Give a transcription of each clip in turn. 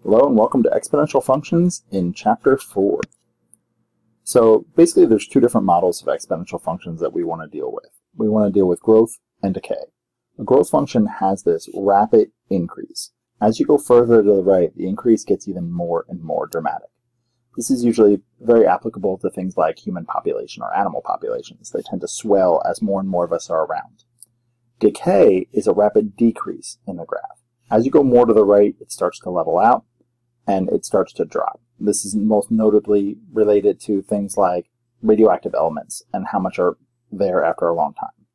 Hello and welcome to Exponential Functions in Chapter 4. So basically there's two different models of exponential functions that we want to deal with. We want to deal with growth and decay. A growth function has this rapid increase. As you go further to the right, the increase gets even more and more dramatic. This is usually very applicable to things like human population or animal populations. They tend to swell as more and more of us are around. Decay is a rapid decrease in the graph. As you go more to the right, it starts to level out and it starts to drop. This is most notably related to things like radioactive elements and how much are there after a long time.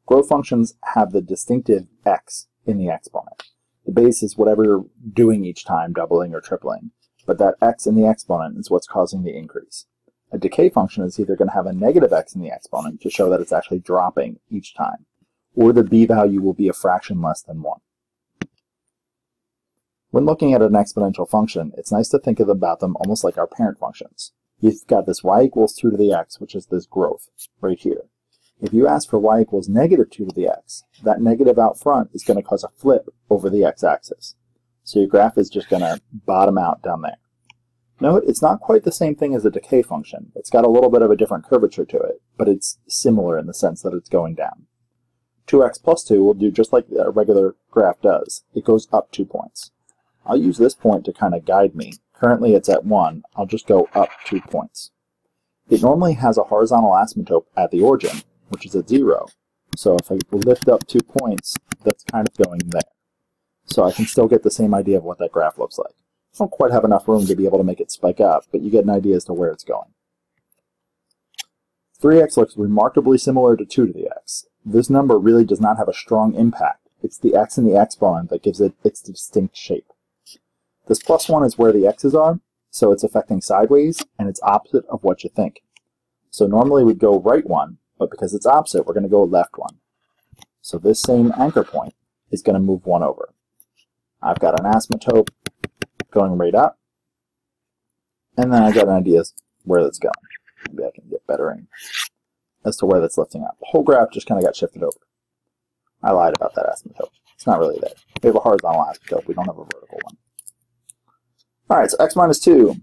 Growth functions have the distinctive x in the exponent. The base is whatever you're doing each time, doubling or tripling, but that x in the exponent is what's causing the increase. A decay function is either going to have a negative x in the exponent to show that it's actually dropping each time, or the b value will be a fraction less than 1. When looking at an exponential function, it's nice to think about them almost like our parent functions. You've got this y equals 2 to the x, which is this growth right here. If you ask for y equals negative 2 to the x, that negative out front is going to cause a flip over the x-axis. So your graph is just going to bottom out down there. Note, it's not quite the same thing as a decay function. It's got a little bit of a different curvature to it, but it's similar in the sense that it's going down. 2x plus 2 will do just like a regular graph does. It goes up 2 points. I'll use this point to kind of guide me. Currently it's at 1. I'll just go up 2 points. It normally has a horizontal asymptote at the origin, which is at 0. So if I lift up 2 points, that's kind of going there. So I can still get the same idea of what that graph looks like. I don't quite have enough room to be able to make it spike up, but you get an idea as to where it's going. 3x looks remarkably similar to 2 to the x. This number really does not have a strong impact. It's the x in the exponent that gives it its distinct shape. This plus 1 is where the x's are, so it's affecting sideways, and it's opposite of what you think. So normally we'd go right 1, but because it's opposite, we're going to go left 1. So this same anchor point is going to move 1 over. I've got an asymptote going right up, and then I got an idea where that's going. Maybe I can get better in as to where that's lifting up. The whole graph just kind of got shifted over. I lied about that asymptote. It's not really there. We have a horizontal asymptote. We don't have a vertical one. All right, so x minus 2.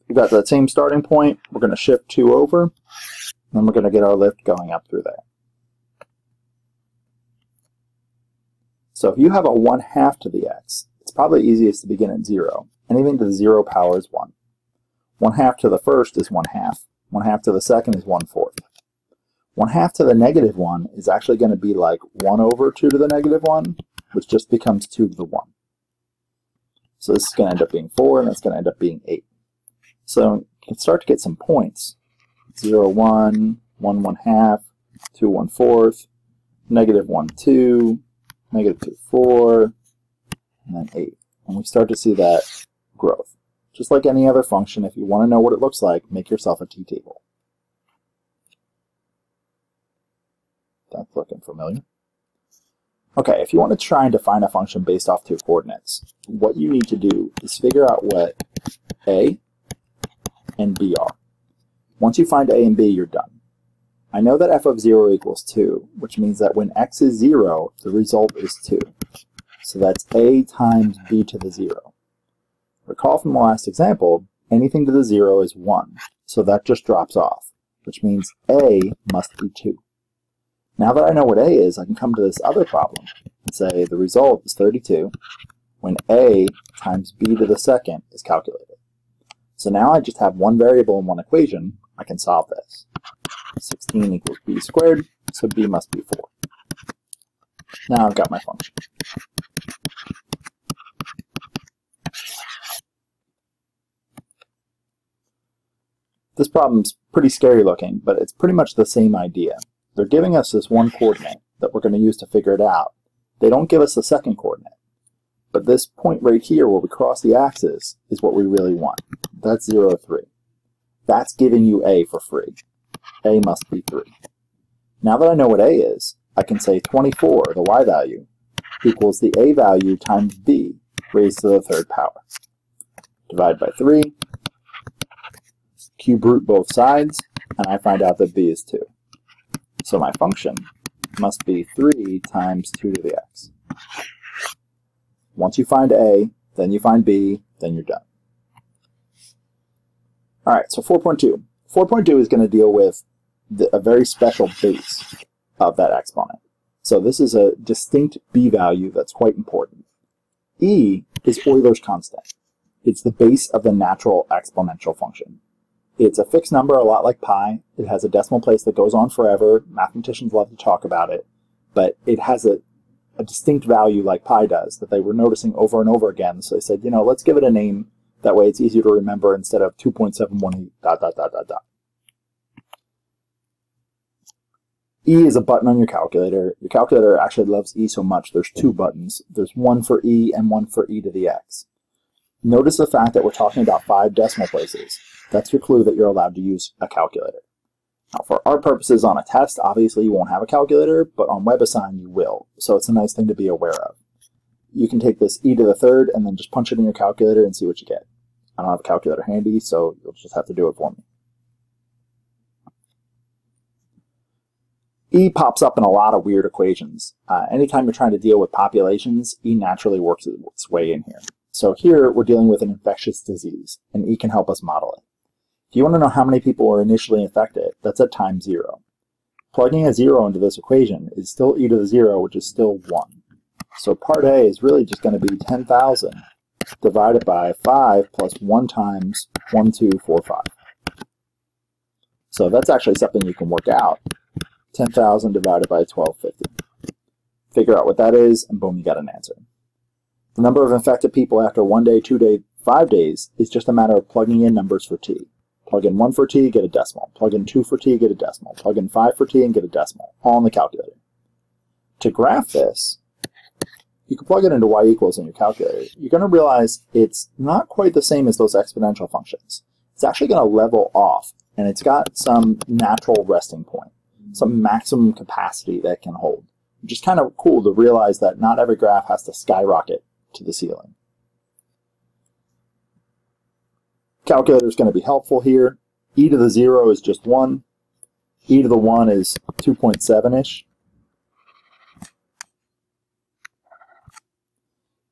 We've got that same starting point. We're going to shift 2 over, and then we're going to get our lift going up through there. So if you have a 1/2 to the x, it's probably easiest to begin at 0. Anything to the 0 power is 1. 1/2 to the first is 1/2. 1/2 to the second is 1/4. 1/2 to the negative 1 is actually going to be like 1 over 2 to the negative 1, which just becomes 2 to the 1. So this is going to end up being 4, and that's going to end up being 8. So you can start to get some points. 0, 1, 1 1/2, 2 1/4, negative 1 2, negative 2 4, and then 8. And we start to see that growth. Just like any other function, if you want to know what it looks like, make yourself a t-table. That's looking familiar. Okay, if you want to try and define a function based off 2 coordinates, what you need to do is figure out what a and b are. Once you find a and b, you're done. I know that f of 0 equals 2, which means that when x is 0, the result is 2. So that's a times b to the 0. Recall from the last example, anything to the 0 is 1, so that just drops off, which means a must be 2. Now that I know what a is, I can come to this other problem and say the result is 32 when a times b to the second is calculated. So now I just have one variable in one equation. I can solve this. 16 equals b squared, so b must be 4. Now I've got my function. This problem's pretty scary looking, but it's pretty much the same idea. They're giving us this one coordinate that we're going to use to figure it out. They don't give us a second coordinate. But this point right here where we cross the axis is what we really want. That's 0, 3. That's giving you a for free. A must be 3. Now that I know what a is, I can say 24, the y value, equals the a value times b raised to the 3rd power. Divide by 3, cube root both sides, and I find out that b is 2. So my function must be 3 times 2 to the x. Once you find a then you find b, then you're done. All right, so 4.2. 4.2 is going to deal with a very special base of that exponent. So this is a distinct b value that's quite important. E is Euler's constant. It's the base of the natural exponential function. It's a fixed number, a lot like pi. It has a decimal place that goes on forever. Mathematicians love to talk about it, but it has a distinct value like pi does that they were noticing over and over again. So they said, let's give it a name. That way it's easier to remember instead of 2.718 ... E is a button on your calculator. Your calculator actually loves E so much, there's two buttons. There's one for E and one for e to the x. Notice the fact that we're talking about 5 decimal places. That's your clue that you're allowed to use a calculator. Now for our purposes on a test, obviously you won't have a calculator, but on WebAssign you will. So it's a nice thing to be aware of. You can take this e to the third and then just punch it in your calculator and see what you get. I don't have a calculator handy, so you'll just have to do it for me. E pops up in a lot of weird equations. Anytime you're trying to deal with populations, E naturally works its way in here. So here we're dealing with an infectious disease, and E can help us model it. If you want to know how many people were initially infected, that's at time 0. Plugging a 0 into this equation is still e to the 0, which is still 1. So part A is really just going to be 10,000 divided by 5 plus 1 times 1245. So that's actually something you can work out. 10,000 divided by 1250. Figure out what that is, and boom, you got an answer. The number of infected people after 1 day, 2 days, 5 days is just a matter of plugging in numbers for t. Plug in 1 for t, get a decimal. Plug in 2 for t, get a decimal. Plug in 5 for t and get a decimal, all in the calculator. To graph this, you can plug it into y equals in your calculator. You're going to realize it's not quite the same as those exponential functions. It's actually going to level off, and it's got some natural resting point, some maximum capacity that it can hold, which is kind of cool to realize that not every graph has to skyrocket to the ceiling. Calculator is going to be helpful here. E to the 0 is just 1. E to the 1 is 2.7-ish.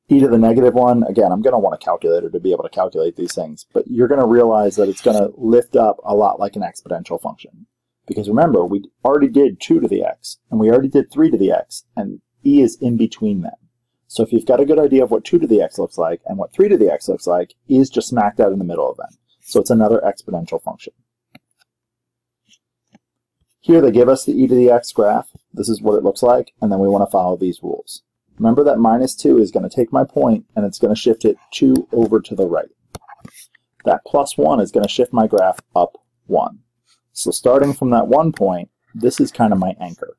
E to the negative 1, again, I'm going to want a calculator to be able to calculate these things, but you're going to realize that it's going to lift up a lot like an exponential function. Because remember, we already did 2 to the x, and we already did 3 to the x, and e is in between them. So if you've got a good idea of what 2 to the x looks like and what 3 to the x looks like, e is just smacked out in the middle of them. So it's another exponential function. Here they give us the e to the x graph. This is what it looks like, and then we want to follow these rules. Remember that minus 2 is going to take my point, and it's going to shift it 2 over to the right. That plus 1 is going to shift my graph up 1. So starting from that 1 point, this is kind of my anchor.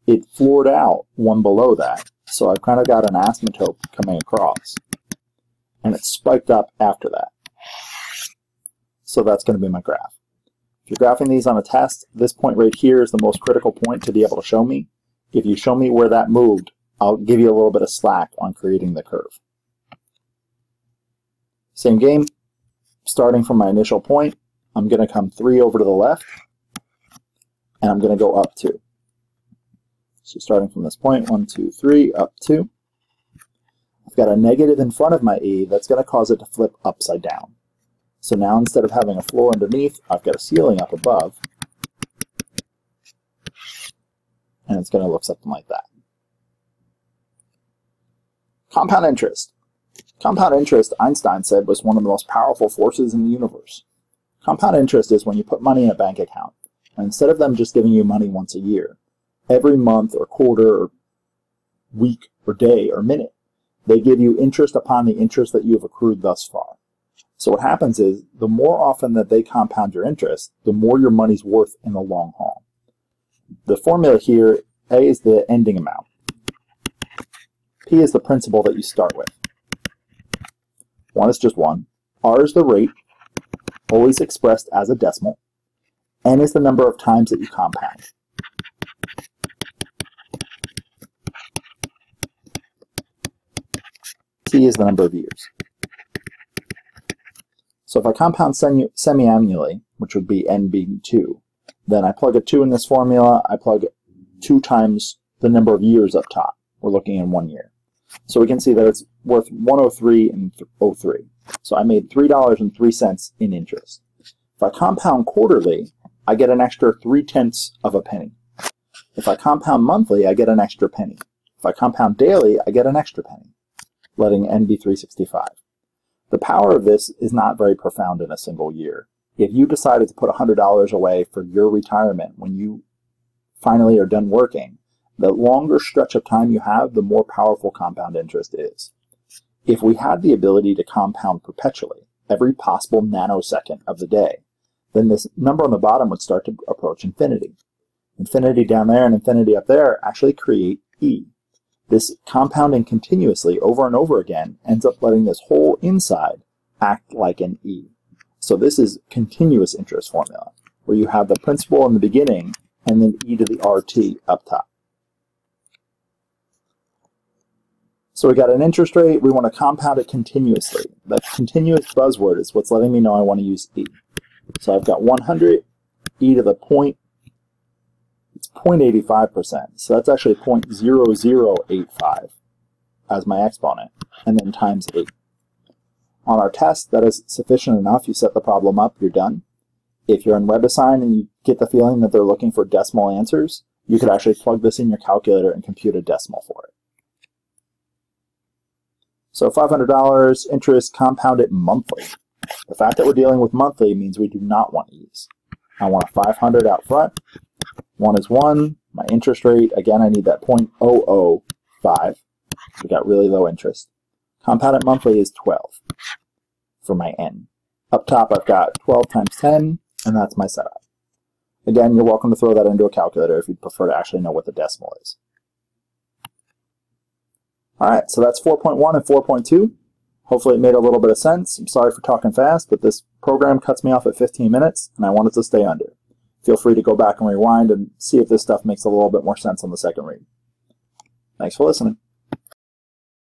It floored out 1 below that, so I've kind of got an asymptote coming across. And it spiked up after that. So that's going to be my graph. If you're graphing these on a test, this point right here is the most critical point to be able to show me. If you show me where that moved, I'll give you a little bit of slack on creating the curve. Same game, starting from my initial point, I'm going to come 3 over to the left, and I'm going to go up 2. So starting from this point, 1, 2, 3, up 2. I've got a negative in front of my e that's going to cause it to flip upside down. So now instead of having a floor underneath, I've got a ceiling up above, and it's going to look something like that. Compound interest. Compound interest, Einstein said, was one of the most powerful forces in the universe. Compound interest is when you put money in a bank account, and instead of them just giving you money once a year, every month or quarter or week or day or minute, they give you interest upon the interest that you have accrued thus far. So what happens is, the more often that they compound your interest, the more your money's worth in the long haul. The formula here, A is the ending amount. P is the principal that you start with. 1 is just 1. R is the rate, always expressed as a decimal. N is the number of times that you compound. T is the number of years. So if I compound semi-annually, which would be n being 2, then I plug a 2 in this formula, I plug 2 times the number of years up top. We're looking in 1 year. So we can see that it's worth $103.03. So I made $3.03 in interest. If I compound quarterly, I get an extra 0.3 of a penny. If I compound monthly, I get an extra penny. If I compound daily, I get an extra penny, letting n be 365. The power of this is not very profound in a single year. If you decided to put $100 away for your retirement when you finally are done working, the longer stretch of time you have, the more powerful compound interest is. If we had the ability to compound perpetually, every possible nanosecond of the day, then this number on the bottom would start to approach infinity. Infinity down there and infinity up there actually create E. This compounding continuously over and over again ends up letting this whole inside act like an E. So this is continuous interest formula, where you have the principal in the beginning and then e to the RT up top. So we got an interest rate, we want to compound it continuously. That continuous buzzword is what's letting me know I want to use E. So I've got 100, e to the point, it's 0.85%, so that's actually 0.0085 as my exponent, and then times 8. On our test, that is sufficient enough. You set the problem up, you're done. If you're in WebAssign and you get the feeling that they're looking for decimal answers, you could actually plug this in your calculator and compute a decimal for it. So $500 interest, compound it monthly. The fact that we're dealing with monthly means we do not want ease. I want a 500 out front. 1 is 1. My interest rate, again, I need that 0.005. We got really low interest. Compounded monthly is 12 for my n. Up top, I've got 12 times 10, and that's my setup. Again, you're welcome to throw that into a calculator if you'd prefer to actually know what the decimal is. All right, so that's 4.1 and 4.2. Hopefully it made a little bit of sense. I'm sorry for talking fast, but this program cuts me off at 15 minutes, and I wanted to stay under. Feel free to go back and rewind and see if this stuff makes a little bit more sense on the second read. Thanks for listening.